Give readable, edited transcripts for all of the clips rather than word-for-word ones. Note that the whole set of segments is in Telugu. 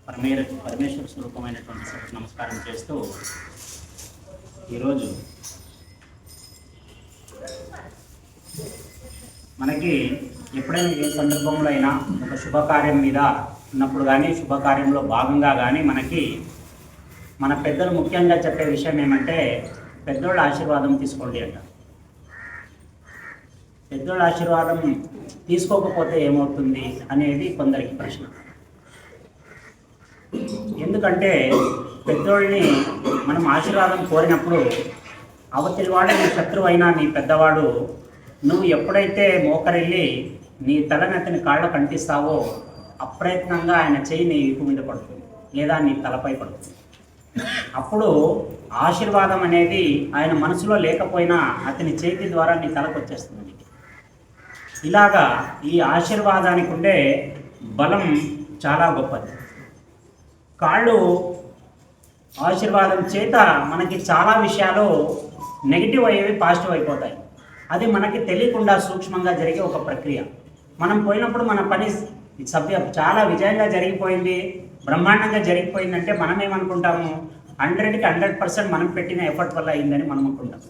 పరమేశ్వర స్వరూపమైనటువంటి సభకు నమస్కారం చేస్తూ ఈరోజు మనకి ఎప్పుడైనా ఏ సందర్భంలో అయినా ఒక శుభకార్యం మీద ఉన్నప్పుడు కానీ శుభకార్యంలో భాగంగా కానీ మనకి మన పెద్దలు ముఖ్యంగా చెప్పే విషయం ఏమంటే పెద్దోళ్ళ ఆశీర్వాదం తీసుకోండి అంట. పెద్దోళ్ళ ఆశీర్వాదం తీసుకోకపోతే ఏమవుతుంది అనేది కొందరికి ప్రశ్న. ఎందుకంటే పెద్దోళ్ళని మనం ఆశీర్వాదం కోరినప్పుడు అవతలి వాడు నీ శత్రువు అయినా నీ పెద్దవాడు నువ్వు ఎప్పుడైతే మోకరెళ్ళి నీ తలనెత్తని కాళ్ళ కంటిస్తావో అప్రయత్నంగా ఆయన చెయ్యి నీ వీపు మీద పడుతుంది లేదా నీ తలపై పడుతుంది. అప్పుడు ఆశీర్వాదం అనేది ఆయన మనసులో లేకపోయినా అతని చేతి ద్వారా నీ తలకు వచ్చేస్తుంది. ఇలాగా ఈ ఆశీర్వాదానికి ఉండే బలం చాలా గొప్పది. కాళ్ళు ఆశీర్వాదం చేత మనకి చాలా విషయాలు నెగిటివ్ అయ్యేవి పాజిటివ్ అయిపోతాయి. అది మనకి తెలియకుండా సూక్ష్మంగా జరిగే ఒక ప్రక్రియ. మనం పోయినప్పుడు మన పని చాలా విజయంగా జరిగిపోయింది, బ్రహ్మాండంగా జరిగిపోయిందంటే మనం ఏమనుకుంటాము, 100కి 100% మనం పెట్టిన ఎఫర్ట్ వల్ల అయిందని మనం అనుకుంటాం.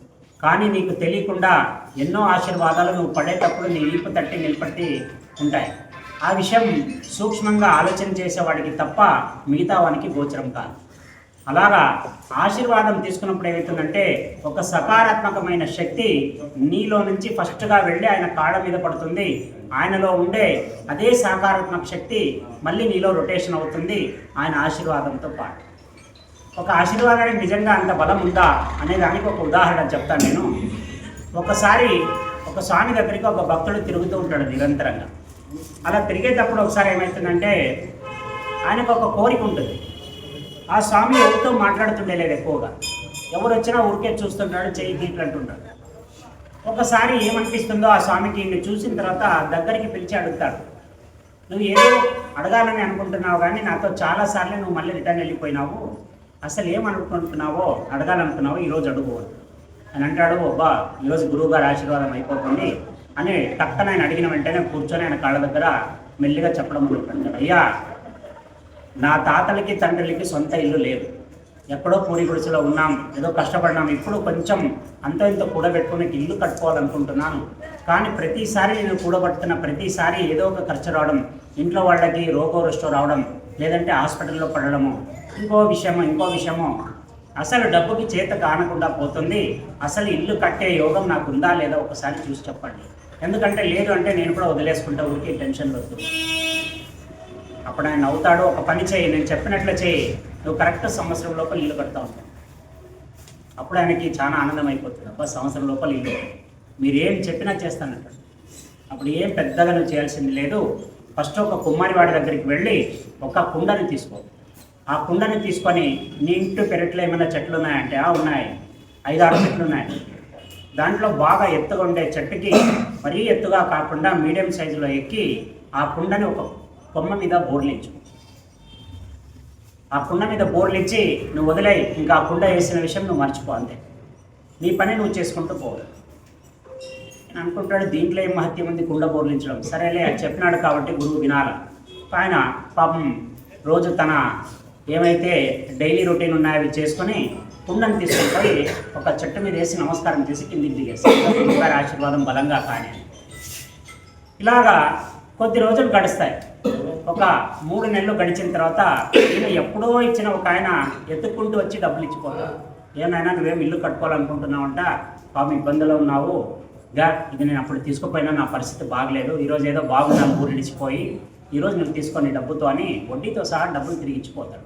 కానీ నీకు తెలియకుండా ఎన్నో ఆశీర్వాదాలు నువ్వు పడేటప్పుడు నీ వీపు తట్టి నిలబట్టి ఉంటాయి. ఆ విషయం సూక్ష్మంగా ఆలోచన చేసేవాడికి తప్ప మిగతా వానికి గోచరం కాదు. అలాగా ఆశీర్వాదం తీసుకున్నప్పుడు ఏమవుతుందంటే ఒక సకారాత్మకమైన శక్తి నీలో నుంచి ఫస్ట్గా వెళ్ళి ఆయన కాళ్ళ మీద పడుతుంది. ఆయనలో ఉండే అదే సకారాత్మక శక్తి మళ్ళీ నీలో రొటేషన్ అవుతుంది ఆయన ఆశీర్వాదంతో పాటు. ఒక ఆశీర్వాదానికి నిజంగా అంత బలం ఉందా అనే దానికి ఒక ఉదాహరణ చెప్తాను నేను. ఒకసారి ఒక స్వామి దగ్గరికి ఒక భక్తుడు తిరుగుతూ ఉంటాడు నిరంతరంగా. అలా తిరిగేటప్పుడు ఒకసారి ఏమవుతుందంటే ఆయనకు ఒక కోరిక ఉంటుంది. ఆ స్వామి ఎవరితో మాట్లాడుతుండేలేదు, ఎక్కువగా ఎవరు వచ్చినా ఊరికే చూస్తుంటాడు, చెయ్యి గీట్లు అంటుంటాడు. ఒకసారి ఏమనిపిస్తుందో ఆ స్వామికి ఈయన్ని చూసిన తర్వాత దగ్గరికి పిలిచి అడుగుతాడు, నువ్వు ఏదో అడగాలని అనుకుంటున్నావు కానీ నాతో చాలాసార్లు నువ్వు మళ్ళీ రిటర్న్ వెళ్ళిపోయినావు, అసలు ఏమనుకుంటున్నావో అడగాలనుకున్నావో ఈరోజు అడుగు అని అంటాడు. అబ్బా ఈరోజు గురువు గారి ఆశీర్వాదం అయిపోతుంది అని టక్కన ఆయన అడిగిన వెంటనే కూర్చొని ఆయన కాళ్ళ దగ్గర మెల్లిగా చెప్పడం మొదలుపెట్టాడు. అయ్యా, నా తాతలకి తండ్రులకి సొంత ఇల్లు లేదు, ఎక్కడో పూరి గుడిసెలో ఉన్నాం, ఏదో కష్టపడినాం, ఇప్పుడు కొంచెం అంత ఇంత కూడబెట్టుకుని ఇల్లు కట్టుకోవాలనుకుంటున్నాను. కానీ ప్రతిసారి నేను కూడబెడుతున్న ప్రతిసారి ఏదో ఒక ఖర్చు రావడం, ఇంట్లో వాళ్ళకి రోగో రావడం, లేదంటే హాస్పిటల్లో పడడము, ఇంకో విషయమో అసలు డబ్బుకి చేత కానకుండా పోతుంది. అసలు ఇల్లు కట్టే యోగం నాకు ఉందా లేదా ఒకసారి చూసి చెప్పండి. ఎందుకంటే లేదు అంటే నేను కూడా వదిలేసుకుంటా, ఊరికి టెన్షన్ వద్దు. అప్పుడు ఆయన అవుతాడు, ఒక పని చేయి, నేను చెప్పినట్లు చేయి, నువ్వు కరెక్ట్ సంవత్సరం లోపల ఇల్లు కడతా ఉంటావు. అప్పుడు ఆయనకి చాలా ఆనందం అయిపోతుంది. అబ్బా సంవత్సరం లోపల ఇల్లు, మీరు ఏం చెప్పినా చేస్తానంటాడు. అప్పుడు ఏం పెద్దగా నువ్వు చేయాల్సింది లేదు, ఫస్ట్ ఒక కుమ్మారి వాడి దగ్గరికి వెళ్ళి ఒక కుండని తీసుకో. ఆ కుండని తీసుకొని నీ ఇంటి పెరట్లో ఏమైనా చెట్లు ఉన్నాయంటే ఉన్నాయి, 5-6 చెట్లు ఉన్నాయి. దాంట్లో బాగా ఎత్తుగా ఉండే చెట్టుకి మరీ ఎత్తుగా కాకుండా మీడియం సైజులో ఎక్కి ఆ కుండని ఒక కొమ్మ మీద బోర్లించు. ఆ కుండ మీద బోర్లించి నువ్వు వదిలేయి, ఇంకా ఆ కుండ వేసిన విషయం నువ్వు మర్చిపో, అంతే, నీ పని నువ్వు చేసుకుంటూ పో. నేను అనుకుంటాడు దీంట్లో ఏం మహత్యం ఉంది కుండ బోర్లించడం, సరేలే అది చెప్పినాడు కాబట్టి గురువు వినాల. ఆయన పాపం రోజు తన ఏమైతే డైలీ రొటీన్ ఉన్నాయో అవి చేసుకొని కుండని తీసుకొని ఒక చెట్టు మీద వేసి నమస్కారం చేసి కిందికి దిగేసి గురువుగారి ఆశీర్వాదం బలంగా కానీ. ఇలాగా కొద్ది రోజులు గడుస్తాయి. ఒక 3 నెలలు గడిచిన తర్వాత ఈయన ఎప్పుడో ఇచ్చిన ఒక ఆయన ఎత్తుక్కుంటూ వచ్చి డబ్బులు ఇచ్చిపోతాడు. ఏమైనా నువ్వేం ఇల్లు కట్టుకోవాలనుకుంటున్నావు అంట, పాపం ఇబ్బందులో ఉన్నావు, ఇది నేను అప్పుడు తీసుకుపోయినా నా పరిస్థితి బాగలేదు, ఈరోజు ఏదో బాగున్నాను ఊరు ఇడిచిపోయి ఈరోజు నువ్వు తీసుకొని డబ్బుతో అని వడ్డీతో సహా డబ్బులు తిరిగి ఇచ్చిపోతాడు.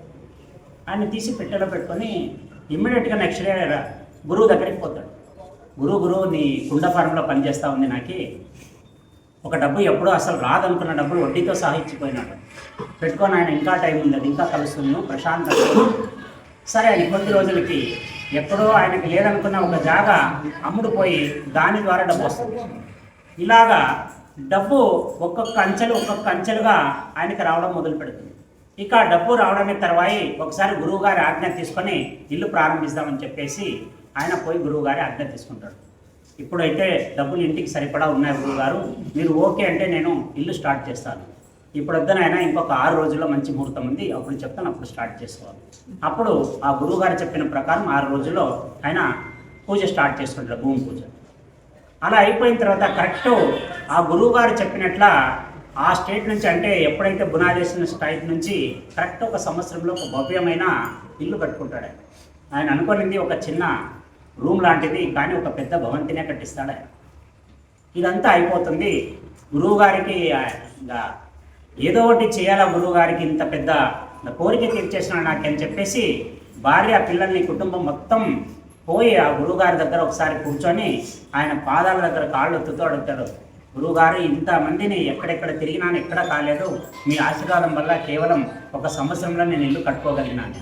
ఆయన తీసి పెట్టెలో పెట్టుకొని ఇమ్మీడియట్గా నెక్స్ట్ డే గురువు దగ్గరికి పోతాడు. గురువు నీ కుండ ఫారంలో పనిచేస్తూ ఉంది, నాకు ఒక డబ్బు ఎప్పుడో అసలు రాదనుకున్న డబ్బులు వడ్డీతో సహా ఇచ్చిపోయినాడు, పెట్టుకొని ఆయన ఇంకా టైం ఉంది, అది ఇంకా కలుస్తుంది ప్రశాంతంగా. సరే ఆయన కొద్ది రోజులకి ఎప్పుడో ఆయనకి లేదనుకున్న ఒక జాగా అమ్ముడు పోయి దాని ద్వారా డబ్బు వస్తుంది. ఇలాగా డబ్బు ఒక్కొక్క అంచెలుగా ఆయనకి రావడం మొదలు పెడుతుంది. ఇక డబ్బు రావడమే తర్వాయి ఒకసారి గురువుగారి ఆజ్ఞ తీసుకొని ఇల్లు ప్రారంభిస్తామని చెప్పేసి ఆయన పోయి గురువుగారి ఆజ్ఞ తీసుకుంటాడు. ఇప్పుడైతే డబ్బులు ఇంటికి సరిపడా ఉన్నాయి గురువుగారు, మీరు ఓకే అంటే నేను ఇల్లు స్టార్ట్ చేస్తాను. ఇప్పుడు వద్దనైనా ఇంకొక 6 రోజుల్లో మంచి ముహూర్తం ఉంది, అప్పుడు చెప్తాను, అప్పుడు స్టార్ట్ చేసుకోవాలి. అప్పుడు ఆ గురువుగారు చెప్పిన ప్రకారం 6 రోజుల్లో ఆయన పూజ స్టార్ట్ చేసుకుంటాడు, భూమి పూజ. అలా అయిపోయిన తర్వాత కరెక్ట్ ఆ గురువుగారు చెప్పినట్ల ఆ స్టేట్ నుంచి, అంటే ఎప్పుడైతే బునాదేసిన స్టేట్ నుంచి కరెక్ట్ ఒక సంవత్సరంలో ఒక భవ్యమైన ఇల్లు కట్టుకుంటాడు. ఆయన అనుకునింది ఒక చిన్న రూమ్ లాంటిది, కానీ ఒక పెద్ద భవంతినే కట్టిస్తాడు ఆయన. ఇదంతా అయిపోతుంది. గురువుగారికి ఏదో ఒకటి చేయాలా, గురువుగారికి ఇంత పెద్ద కోరిక తీర్చేసిన నాకని చెప్పేసి భార్య, పిల్లల్ని, కుటుంబం మొత్తం పోయి ఆ గురువుగారి దగ్గర ఒకసారి కూర్చొని ఆయన పాదాల దగ్గర కాళ్ళు ఎత్తుతూ అడుగుతాడు, గురువుగారు ఇంతమందిని ఎక్కడెక్కడ తిరిగినాను, ఎక్కడ కాలేదు, మీ ఆశీర్వాదం వల్ల కేవలం ఒక సంవత్సరంలో నేను ఇల్లు కట్టుకోగలిగినాను.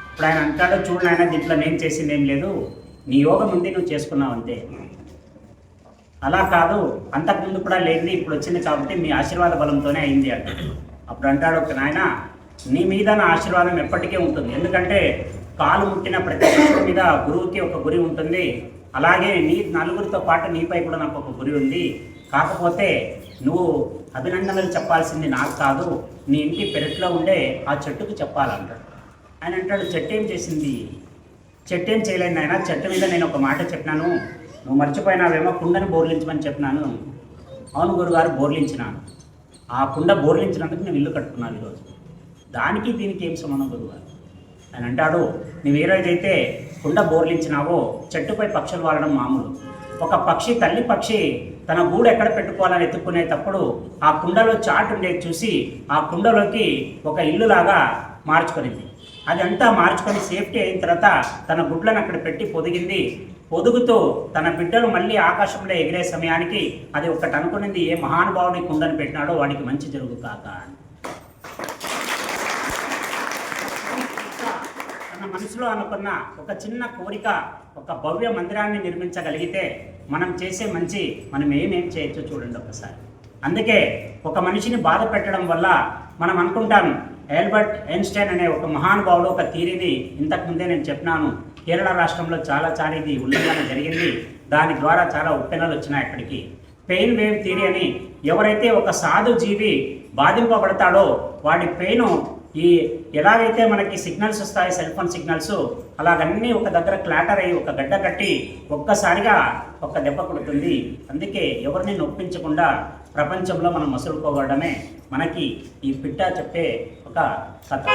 ఇప్పుడు ఆయన అంటాడు, చూడు నాయన, దీంట్లో నేను చేసింది ఏం లేదు, నీ యోగం ఉంది, నువ్వు చేసుకున్నావు అంతే. అలా కాదు, అంతకుముందు కూడా లేనిది ఇప్పుడు వచ్చింది కాబట్టి మీ ఆశీర్వాద బలంతోనే అయింది అంటాడు. అప్పుడు అంటాడు, ఒక నాయన, నీ మీద నా ఆశీర్వాదం ఎప్పటికీ ఉంటుంది, ఎందుకంటే కాలు ముట్టిన ప్రతి ఒక్కరి మీద గురువుకి ఒక గురి ఉంటుంది, అలాగే నీ నలుగురితో పాటు నీపై కూడా నాకు ఒక గురి ఉంది. కాకపోతే నువ్వు అభినందనలు చెప్పాల్సింది నాకు కాదు, నీ ఇంటి పెరట్లో ఉండే ఆ చెట్టుకు చెప్పాలంటాడు. ఆయన అంటాడు, చెట్టు ఏం చేసింది? చెట్టు ఏం చేయలేదు ఆయన, చెట్టు మీద నేను ఒక మాట చెప్పినాను, నువ్వు మర్చిపోయినావేమో, కుండను బోర్లించమని చెప్పినాను. అవును గురుగారు, బోర్లించినాను. ఆ కుండ బోర్లించినందుకు నేను ఇల్లు కట్టుకున్నాను ఈరోజు. దానికి దీనికి ఏం సంబంధం గురుగారు? ఆయన అంటాడు, నువ్వు ఏ రోజైతే కుండ బోర్లించినావో చెట్టుపై పక్షులు వాడడం మామూలు. ఒక పక్షి, తల్లి పక్షి తన గూడు ఎక్కడ పెట్టుకోవాలని ఎత్తుకునేటప్పుడు ఆ కుండలో చాటు ఉండేది చూసి ఆ కుండలోకి ఒక ఇల్లులాగా మార్చుకునింది. అదంతా మార్చుకొని సేఫ్టీ అయిన తర్వాత తన గుడ్లను అక్కడ పెట్టి పొదిగింది. పొదుగుతూ తన బిడ్డలు మళ్ళీ ఆకాశంలో ఎగిరే సమయానికి అది ఒకటి అనుకునింది, ఏ మహానుభావుడి కుండను పెట్టినాడో వాడికి మంచి జరుగుతాక. తన మనసులో అనుకున్న ఒక చిన్న కోరిక, ఒక భవ్య మందిరాన్ని నిర్మించగలిగితే మనం చేసే మంచి మనం ఏమేం చేయొచ్చో చూడండి ఒకసారి. అందుకే ఒక మనిషిని బాధ పెట్టడం వల్ల మనం అనుకుంటాం, ఆల్బర్ట్ ఐన్స్టైన్ అనే ఒక మహానుభావుడు ఒక థియరీని ఇంతకుముందే నేను చెప్పినాను, కేరళ రాష్ట్రంలో చాలా ఇది ఉల్లంఘన జరిగింది, దాని ద్వారా చాలా ఉప్పెనలు వచ్చినాయి అక్కడికి. పెయిన్ వేవ్ థియరీ అని, ఎవరైతే ఒక సాధు జీవి బాధింపబడతాడో వాడి పెయిన్ ఈ ఎలాగైతే మనకి సిగ్నల్స్ వస్తాయి, సెల్ ఫోన్ సిగ్నల్స్, అలాగన్నీ ఒక దగ్గర క్లాటర్ అయ్యి ఒక గడ్డ కట్టి ఒక్కసారిగా ఒక దెబ్బ కొడుతుంది. అందుకే ఎవరిని నొప్పించకుండా ప్రపంచంలో మనం మసులుకోవడమే మనకి ఈ పిట్ట చెప్పే ఒక కథ.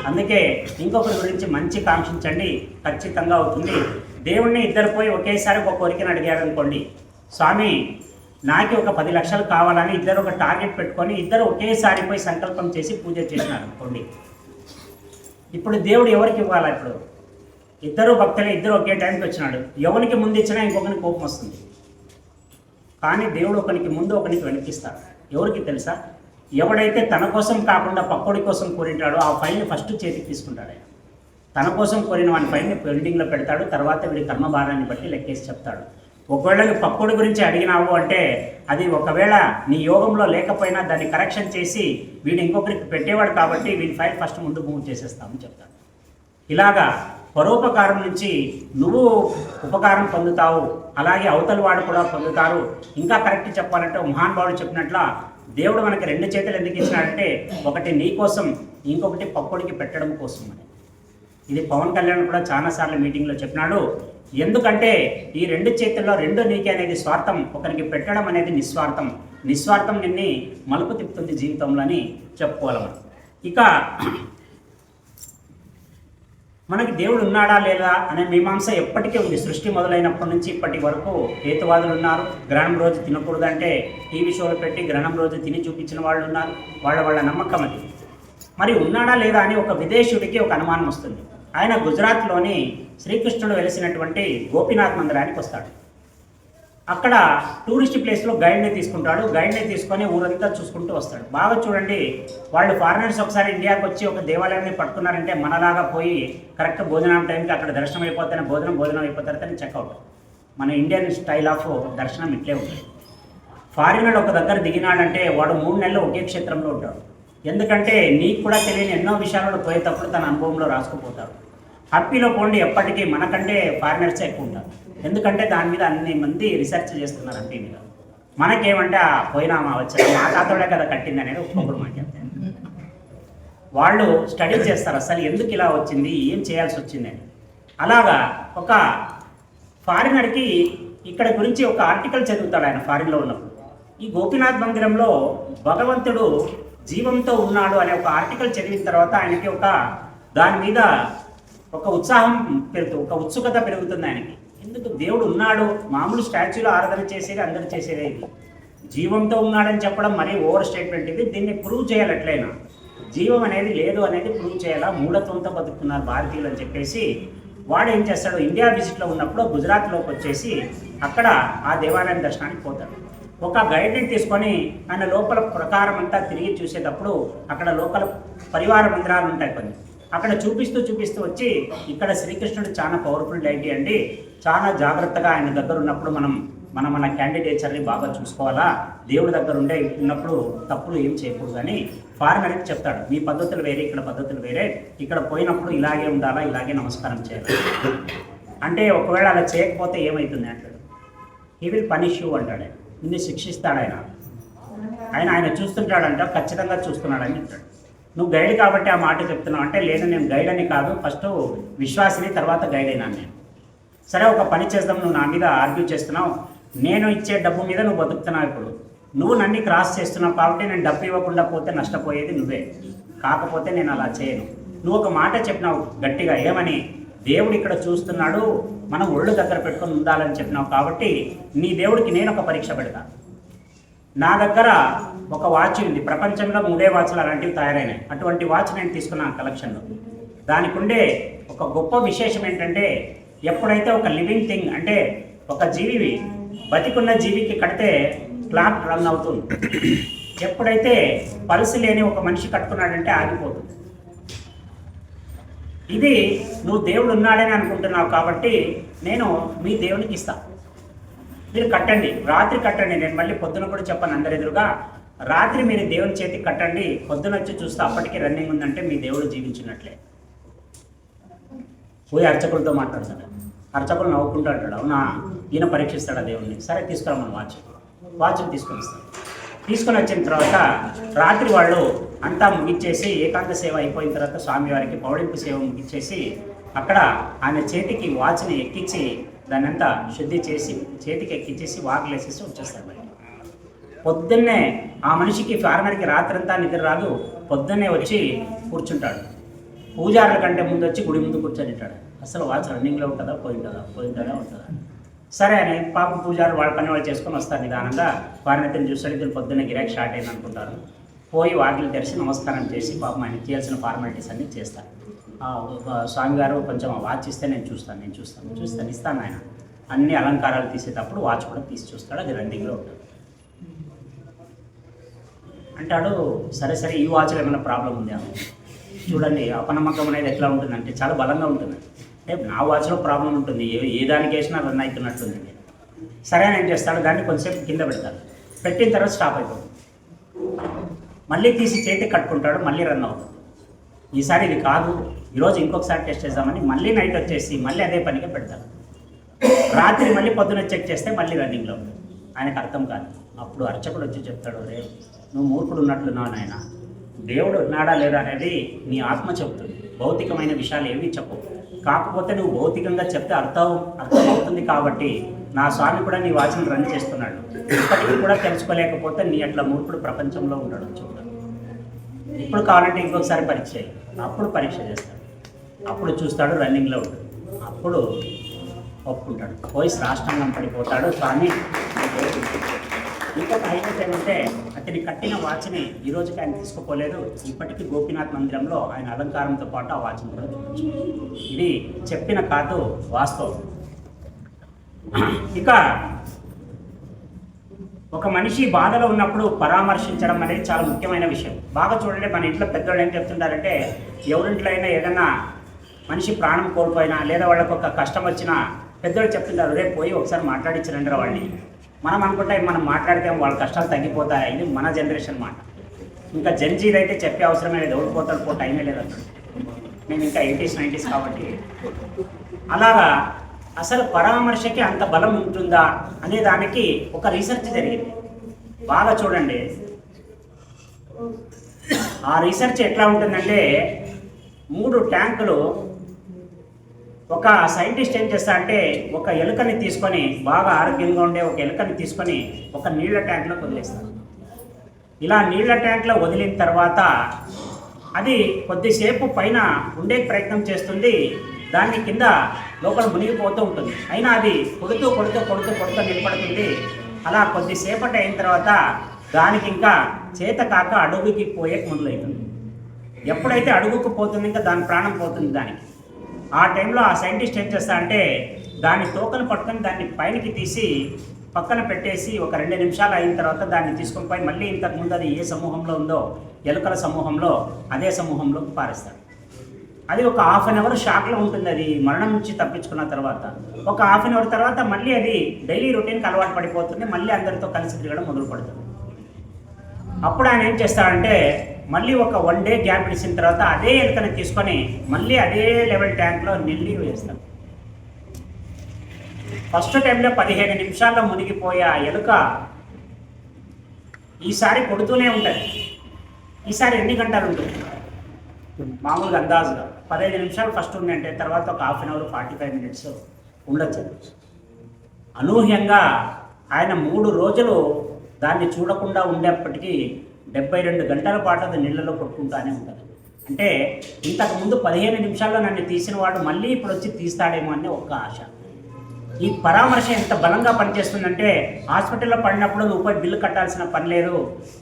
అందుకే ఇంకొకరి గురించి మంచి కాంక్షించండి, ఖచ్చితంగా అవుతుంది. దేవుణ్ణి ఇద్దరు పోయి ఒకేసారి ఒక కోరికను అడిగారనుకోండి, స్వామి నాకు ఒక 10 లక్షలు కావాలని ఇద్దరు ఒక టార్గెట్ పెట్టుకొని ఇద్దరు ఒకేసారి పోయి సంకల్పం చేసి పూజ చేసినారు అనుకోండి, ఇప్పుడు దేవుడు ఎవరికి ఇవ్వాలా? ఇప్పుడు ఇద్దరు భక్తులే, ఇద్దరు ఒకే టైంకి వచ్చినాడు, ఎవరికి ముందు ఇచ్చినా ఇంకొకరికి కోపం వస్తుంది. కానీ దేవుడు ఒకరికి ముందు ఒకరికి వెనకిస్తాడు. ఎవరికి తెలుసా? ఎవడైతే తన కోసం కాకుండా పక్కోడి కోసం కోరింటాడో ఆ ఫైల్ని ఫస్ట్ చేతికి తీసుకుంటాడు. ఆయన తన కోసం కోరిన వాని ఫైల్ని పెండింగ్లో పెడతాడు, తర్వాత వీడి కర్మభారాన్ని బట్టి లెక్కేసి చెప్తాడు. ఒకవేళ పక్కోడి గురించి అడిగినావు అంటే అది ఒకవేళ నీ యోగంలో లేకపోయినా దాన్ని కరెక్షన్ చేసి వీడు ఇంకొకరికి పెట్టేవాడు కాబట్టి వీడి ఫైల్ ఫస్ట్ ముందు మూవ్ చేసేస్తామని చెప్తాడు. ఇలాగా పరోపకారం నుంచి నువ్వు ఉపకారం పొందుతావు, అలాగే అవతల వాడు కూడా పొందుతారు. ఇంకా కరెక్ట్ చెప్పాలంటే మహానుభావుడు చెప్పినట్ల దేవుడు మనకి 2 చేతులు ఎందుకు ఇచ్చినాడంటే, ఒకటి నీ కోసం, ఇంకొకటి పక్కోడికి పెట్టడం కోసం అని. ఇది పవన్ కళ్యాణ్ కూడా చాలాసార్లు మీటింగ్లో చెప్పినాడు. ఎందుకంటే ఈ 2 చేతుల్లో 2 నీకే అనేది స్వార్థం, ఒకరికి పెట్టడం అనేది నిస్వార్థం. నిస్వార్థం నిన్ని మలుపు తిప్పుతుంది జీవితంలో అని చెప్పుకోవాలి మనం. ఇక మనకి దేవుడు ఉన్నాడా లేదా అనే మీమాంస ఎప్పటికీ ఉంది. సృష్టి మొదలైనప్పటి నుంచి ఇప్పటి వరకు హేతువాదులు ఉన్నారు. గ్రహణం రోజు తినకూడదంటే టీవీ షోలు పెట్టి గ్రహణం రోజు తిని చూపించిన వాళ్ళు ఉన్నారు. వాళ్ళ నమ్మకం అది. మరి ఉన్నాడా లేదా అని ఒక విదేశీయుడికి ఒక అనుమానం వస్తుంది. ఆయన గుజరాత్లోని శ్రీకృష్ణుడు వెలిసినటువంటి గోపీనాథ్ మందిరానికి వస్తాడు. అక్కడ టూరిస్ట్ ప్లేస్లో గైడ్ని తీసుకుంటాడు. గైడ్ని తీసుకొని ఊరంతా చూసుకుంటూ వస్తాడు. బాగా చూడండి, వాళ్ళు ఫారినర్స్ ఒకసారి ఇండియాకి వచ్చి ఒక దేవాలయాన్ని పట్టుకున్నారంటే మనలాగా పోయి కరెక్ట్ భోజనం టైంకి అక్కడ దర్శనం అయిపోతేనే భోజనం అయిపోతారని చెక్అవుట్. మన ఇండియన్ స్టైల్ ఆఫ్ దర్శనం ఇట్లే ఉంటుంది. ఫారినర్ ఒక దగ్గర దిగినాడంటే వాడు 3 నెలలు ఒకే క్షేత్రంలో ఉంటాడు. ఎందుకంటే నీకు కూడా తెలియని ఎన్నో విషయాలను పోయేటప్పుడు తన అనుభవంలో రాసుకుపోతాడు. హ్యాపీలో పోండి, ఎప్పటికీ మనకంటే ఫారినర్సే ఎక్కువ ఉంటారు. ఎందుకంటే దాని మీద అన్ని మంది రీసెర్చ్ చేస్తున్నారు హంపీ మీద. మనకేమంటే పోయినామా వచ్చా మా తాతోడే కదా కట్టింది అనేది ఒక్కొక్కరు మాట చెప్తారు. వాళ్ళు స్టడీ చేస్తారు అసలు ఎందుకు ఇలా వచ్చింది, ఏం చేయాల్సి వచ్చిందని. అలాగా ఒక ఫారినర్కి ఇక్కడ గురించి ఒక ఆర్టికల్ చదువుతాడు ఆయన ఫారిన్లో ఉన్నప్పుడు. ఈ గోపీనాథ్ మందిరంలో భగవంతుడు జీవంతో ఉన్నాడు అనే ఒక ఆర్టికల్ చదివిన తర్వాత ఆయనకి ఒక దాని మీద ఒక ఉత్సాహం పెరుగుతుంది, ఒక ఉత్సుకత పెరుగుతుంది ఆయనకి. ఎందుకు దేవుడు ఉన్నాడు, మామూలు స్టాచ్యూలో ఆరాధన చేసేది అందరూ చేసేదే, ఇది జీవంతో ఉన్నాడని చెప్పడం మరీ ఓవర్ స్టేట్మెంట్. ఇది దీన్ని ప్రూవ్ చేయాలి, ఎట్లయినా జీవం అనేది లేదు అనేది ప్రూవ్ చేయాలా, మూఢత్వంతో బతుకుతున్నారు భారతీయులు అని చెప్పేసి వాడు ఏం చేస్తాడు, ఇండియా విజిట్లో ఉన్నప్పుడు గుజరాత్లోకి వచ్చేసి అక్కడ ఆ దేవాలయం దర్శనానికి పోతాడు. ఒక గైడ్ని తీసుకొని ఆయన లోపల ప్రకారం అంతా తిరిగి చూసేటప్పుడు అక్కడ లోకల్ పరివార మందిరాలు ఉంటాయి కొన్ని, అక్కడ చూపిస్తూ వచ్చి ఇక్కడ శ్రీకృష్ణుడు చాలా పవర్ఫుల్ డైటీ అండి, చాలా జాగ్రత్తగా ఆయన దగ్గర ఉన్నప్పుడు మన క్యాండిడేచర్ని బాగా చూసుకోవాలా, దేవుడి దగ్గర ఉన్నప్పుడు తప్పులు ఏం చేయకూడదు అని ఫారినర్కి చెప్తాడు. మీ పద్ధతులు వేరే, ఇక్కడ పద్ధతులు వేరే, ఇక్కడ పోయినప్పుడు ఇలాగే ఉండాలా, ఇలాగే నమస్కారం చేయాలి అంటే ఒకవేళ అలా చేయకపోతే ఏమవుతుంది అంటాడు. హీ విల్ పనిష్ యూ అంటాడు, నిన్ను శిక్షిస్తాడు ఆయన చూస్తుంటాడంట, ఖచ్చితంగా చూస్తున్నాడని చెప్తాడు. నువ్వు గైడ్ కాబట్టి ఆ మాట చెప్తున్నావు అంటే, లేదు నేను గైడ్ అని కాదు, ఫస్ట్ విశ్వాసిని తర్వాత గైడ్ అయినా నేను. సరే ఒక పని చేద్దాం, నువ్వు నా మీద ఆర్గ్యూ చేస్తున్నావు, నేను ఇచ్చే డబ్బు మీద నువ్వు బతుకుతున్నావు, ఇప్పుడు నువ్వు నన్ను క్రాస్ చేస్తున్నావు కాబట్టి నేను డబ్బు ఇవ్వకుండా పోతే నష్టపోయేది నువ్వే, కాకపోతే నేను అలా చేయను. నువ్వు ఒక మాట చెప్పినావు గట్టిగా, ఏమని, దేవుడు ఇక్కడ చూస్తున్నాడు, మనం ఒళ్ళు దగ్గర పెట్టుకొని ఉండాలని చెప్పినావు కాబట్టి నీ దేవుడికి నేను ఒక పరీక్ష పెడతా. నా దగ్గర ఒక వాచ్ ఉంది, ప్రపంచంలో 3 వాచ్లు అలాంటివి తయారైనాయి, అటువంటి వాచ్ నేను తీసుకున్నాను కలెక్షన్లో. దానికి ఉండే ఒక గొప్ప విశేషం ఏంటంటే, ఎప్పుడైతే ఒక లివింగ్ థింగ్ అంటే ఒక జీవి బతికున్న జీవికి కడితే క్లాక్ రన్ అవుతుంది, ఎప్పుడైతే పల్స్ లేని ఒక మనిషి కట్టుకున్నాడంటే ఆగిపోతుంది. ఇది నువ్వు దేవుడు ఉన్నాడని అనుకుంటున్నావు కాబట్టి నేను మీ దేవునికి ఇస్తాను, మీరు కట్టండి, రాత్రి కట్టండి. నేను మళ్ళీ పొద్దున కూడా చెప్పాను అందరి ఎదురుగా, రాత్రి మీరు దేవుని చేతికి కట్టండి, పొద్దున వచ్చి చూస్తే అప్పటికి రన్నింగ్ ఉందంటే మీ దేవుడు జీవించినట్లే. పోయి అర్చకులతో మాట్లాడతాడు, అర్చకులు నవ్వుకుంటూ అంటాడు, అవునా ఈయన పరీక్షిస్తాడు దేవుడిని. సరే తీసుకురామని వాచ్ తీసుకొని ఇస్తాడు. తీసుకొని వచ్చిన తర్వాత రాత్రి వాళ్ళు అంతా ముగించేసి ఏకాంత సేవ అయిపోయిన తర్వాత స్వామివారికి పౌడింపు సేవ ముగించేసి అక్కడ ఆయన చేతికి వాచ్ని ఎక్కించి దాన్ని అంతా శుద్ధి చేసి చేతికి ఎక్కించేసి వాకులు వేసేసి వచ్చేస్తాడు బయట. పొద్దున్నే ఆ మనిషికి ఫారినర్కి రాత్రంతా నిద్ర రాదు, పొద్దున్నే వచ్చి కూర్చుంటాడు. పూజారుల కంటే ముందు వచ్చి గుడి ముందు కూర్చొని ఉంటాడు. అసలు వాచ్ రన్నింగ్లో ఉంటుందా ఉంటుందా. సరే అని పాప పూజారులు వాళ్ళ పని వాళ్ళు చేసుకొని వస్తారు నిదానంగా. వారిని చూస్తాడు, ఇద్దరు పొద్దున్న గిరాక్ స్టార్ట్ అయింది అనుకుంటారు. పోయి వాకిలు తెరిచి నమస్కారం చేసి పాపం ఆయన చేయాల్సిన ఫార్మాలిటీస్ అన్నీ చేస్తారు. స్వామిగారు కొంచెం వాచ్ ఇస్తే నేను చూస్తాను ఇస్తాను ఆయన అన్ని అలంకారాలు తీసేటప్పుడు వాచ్ కూడా తీసి చూస్తాడు, అది రన్నింగ్లో ఉంటుంది. అంటాడు, సరే ఈ వాచ్లో ఏమైనా ప్రాబ్లం ఉంది చూడండి. అపనమ్మకం అనేది ఎట్లా ఉంటుందంటే చాలా బలంగా ఉంటుంది. అంటే నా వాచ్లో ప్రాబ్లం ఉంటుంది, ఏ దానికి వేసినా రన్ అవుతున్నట్టుంది. సరే అని ఏం చేస్తాడు, దాన్ని కొంచెంసేపు కింద పెడతాడు, పెట్టిన తర్వాత స్టాప్ అయిపోతుంది. మళ్ళీ తీసి చేతికి కట్టుకుంటాడు, మళ్ళీ రన్ అవుతుంది. ఈసారి ఇది కాదు, ఈరోజు ఇంకొకసారి టెస్ట్ చేద్దామని మళ్ళీ నైట్ వచ్చేసి మళ్ళీ అదే పనిగా పెడతాడు. రాత్రి మళ్ళీ పొద్దున చెక్ చేస్తే మళ్ళీ రన్నింగ్లో ఉంటుంది. ఆయనకు అర్థం కాదు. అప్పుడు అర్చకుడు వచ్చి చెప్తాడు, రే నువ్వు మూర్ఖుడు ఉన్నట్లున్నావు నాయన, దేవుడు ఉన్నాడా లేదా అనేది నీ ఆత్మ చెబుతుంది, భౌతికమైన విషయాలు ఏమీ చెప్పవు. కాకపోతే నువ్వు భౌతికంగా చెప్తే అర్థమవుతుంది కాబట్టి నా స్వామి కూడా నీ వాచ్ని రన్ చేస్తున్నాడు. ఇప్పటికీ కూడా తెలుసుకోలేకపోతే నీ అట్లా మూర్ఖుడు ప్రపంచంలో ఉంటాడు చెప్తాడు. ఇప్పుడు కావాలంటే ఇంకొకసారి పరీక్ష చేయి, అప్పుడు పరీక్ష చేస్తాడు, అప్పుడు చూస్తాడు రన్నింగ్లో ఉంటుంది, అప్పుడు ఒప్పుకుంటాడు. పోయి సాష్టాంగం పడిపోతాడు, స్వామి. ఇంకొక హైలైట్ ఏమంటే అతని కట్టిన వాచ్ని ఈ రోజుకి ఆయన తీసుకుపోలేదు, ఇప్పటికీ గోపీనాథ్ మందిరంలో ఆయన అలంకారంతో పాటు ఆ వాచ్ని కూడా చూడొచ్చు. ఇది చెప్పిన కాదు, వాస్తవం. ఇక ఒక మనిషి బాధలో ఉన్నప్పుడు పరామర్శించడం అనేది చాలా ముఖ్యమైన విషయం. బాగా చూడండి, మన ఇంట్లో పెద్దవాళ్ళు ఏం చెప్తుంటారంటే, ఎవరింట్లో అయినా ఏదైనా మనిషి ప్రాణం కోల్పోయినా లేదా వాళ్ళకు ఒక కష్టం వచ్చినా పెద్దవాళ్ళు చెప్తుంటారు, రేపు పోయి ఒకసారి మాట్లాడించరండి వాళ్ళని. మనం అనుకుంటే మనం మాట్లాడితే వాళ్ళ కష్టాలు తగ్గిపోతాయి. ఇది మన జనరేషన్ మాట. ఇంకా జెన్జీది అయితే చెప్పే అవసరమే లేదు, ఓడిపోతాడు పో టైమే లేదు అన్నాడు. మేము ఇంకా 80s 90s కాబట్టి. అలాగా అసలు పరామర్శకి అంత బలం ఉంటుందా అనే దానికి ఒక రీసెర్చ్ జరిగింది. బాగా చూడండి. ఆ రీసెర్చ్ ఎట్లా ఉంటుందంటే 3 ట్యాంకులు, ఒక సైంటిస్ట్ ఏం చేస్తాడంటే ఒక ఎలుకని తీసుకొని, బాగా ఆరోగ్యంగా ఉండే ఒక ఎలుకని తీసుకొని ఒక నీళ్ల ట్యాంక్లో వదిలేస్తాడు. ఇలా నీళ్ల ట్యాంక్లో వదిలిన తర్వాత అది కొద్దిసేపు పైన ఉండే ప్రయత్నం చేస్తుంది, దాన్ని కింద లోపల మునిగిపోతూ ఉంటుంది. అయినా అది కొడుతూ కొడుతూ కొడుతూ కొడుతూ నిలబడుతుంది. అలా కొద్దిసేపటి అయిన తర్వాత దానికి ఇంకా చేత కాక అడుగుకి పోయే మొదలవుతుంది. ఎప్పుడైతే అడుగుకు పోతుంది ఇంకా దాని ప్రాణం పోతుంది దానికి. ఆ టైంలో ఆ సైంటిస్ట్ ఏం చేస్తాడంటే దాని తోకను పట్టుకొని దాన్ని పైనకి తీసి పక్కన పెట్టేసి ఒక 2 నిమిషాలు అయిన తర్వాత దాన్ని తీసుకొని పోయి మళ్ళీ ఇంతకుముందు అది ఏ సమూహంలో ఉందో, ఎలుకల సమూహంలో, అదే సమూహంలోకి పారేస్తాడు. అది ఒక ½ అన్ అవర్ షాక్లో ఉంటుంది. అది మరణం నుంచి తప్పించుకున్న తర్వాత ఒక ½ అన్ అవర్ తర్వాత మళ్ళీ అది డైలీ రొటీన్కి అలవాటు పడిపోతుంది. మళ్ళీ అందరితో కలిసి తిరగడం మొదలు పడుతుంది. అప్పుడు ఆయన ఏం చేస్తాడంటే మళ్ళీ ఒక 1 డే గ్యాప్ ఇచ్చిన తర్వాత అదే ఎలుకని తీసుకొని మళ్ళీ అదే లెవెల్ ట్యాంక్లో నీళ్ళు వేస్తాడు. ఫస్ట్ టైంలో 15 నిమిషాల్లో మునిగిపోయే ఆ ఎలుక ఈసారి కొడుతూనే ఉంటుంది. ఈసారి ఎన్ని గంటలు ఉంటుంది? మామూలుగా అందాజుగా 15 నిమిషాలు ఫస్ట్ ఉందంటే తర్వాత ఒక ½ అన్ అవర్ 45 మినిట్స్ ఉండొచ్చు. అనూహ్యంగా ఆయన 3 రోజులు దాన్ని చూడకుండా ఉండేప్పటికీ 72 గంటల పాటు అది నీళ్ళలో కొట్టుకుంటూనే ఉంటుంది. అంటే ఇంతకుముందు 15 నిమిషాల్లో నన్ను తీసిన వాడు మళ్ళీ ఇప్పుడు వచ్చి తీస్తాడేమో అని ఒక ఆశ. ఈ పరామర్శ ఎంత బలంగా పనిచేస్తుందంటే హాస్పిటల్లో పడినప్పుడు నువ్వు పోయి బిల్లు కట్టాల్సిన పని లేదు.